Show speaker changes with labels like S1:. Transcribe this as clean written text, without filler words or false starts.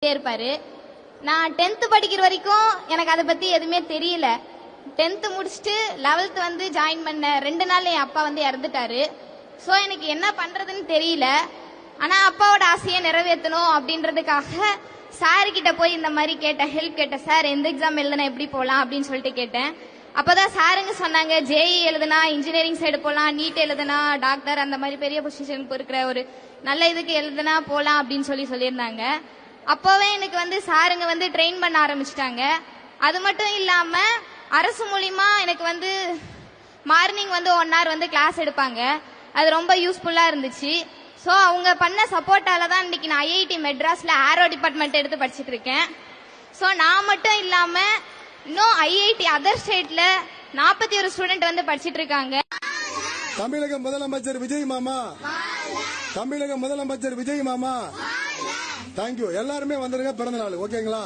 S1: இருப்பாரு. நான் 10th படிக்கிற வரைக்கும் எனக்கு அதை பத்தி எதுவுமே தெரியல. 10th முடிச்சுட்டு 11th வந்து ஜாயின் பண்ண 2 நாள் என் அப்பா வந்து இறந்துட்டாரு. ஸோ எனக்கு என்ன பண்றதுன்னு தெரியல. ஆனா அப்பாவோட ஆசையை நிறைவேற்றணும் அப்படின்றதுக்காக சார் கிட்ட போய் இந்த மாதிரி கேட்டேன், ஹெல்ப் கேட்டேன். சார் எந்த எக்ஸாம் எழுதுனா எப்படி போகலாம் அப்படின்னு சொல்லிட்டு கேட்டேன். அப்பதான் சாருங்க சொன்னாங்க, ஜேஇ எழுதுனா இன்ஜினியரிங் சைடு போகலாம், நீட் எழுதுனா டாக்டர் அந்த மாதிரி பெரிய பொசிஷனுக்கு இருக்கிற ஒரு நல்ல இதுக்கு எழுதுனா போகலாம் அப்படின்னு சொல்லியிருந்தாங்க. அப்போவே எனக்கு வந்து சாருங்க வந்து ட்ரெயின் பண்ண ஆரம்பிச்சிட்டாங்க. அது மட்டும் இல்லாம அரசு மூலியமா எனக்கு வந்து மார்னிங் வந்து 1 hour வந்து கிளாஸ் எடுப்பாங்க. அது ரொம்ப யூஸ்ஃபுல்லா இருந்துச்சு. ஸோ அவங்க பண்ண சப்போர்ட்டால தான் இன்னைக்கு நான் ஐஐடி மெட்ராஸ்ல ஏரோ டிபார்ட்மெண்ட் எடுத்து படிச்சுட்டு இருக்கேன். ஸோ நான் மட்டும் இல்லாம இன்னும் ஐஐடி அதர் ஸ்டேட்ல 41 ஸ்டூடெண்ட் வந்து படிச்சுட்டு இருக்காங்க.
S2: தமிழக முதலமைச்சர் விஜய் மாமா, தமிழக முதலமைச்சர் விஜய் மாமா, தேங்க்யூ. எல்லாருமே வந்துருங்க, பிறந்த நாள். ஓகேங்களா?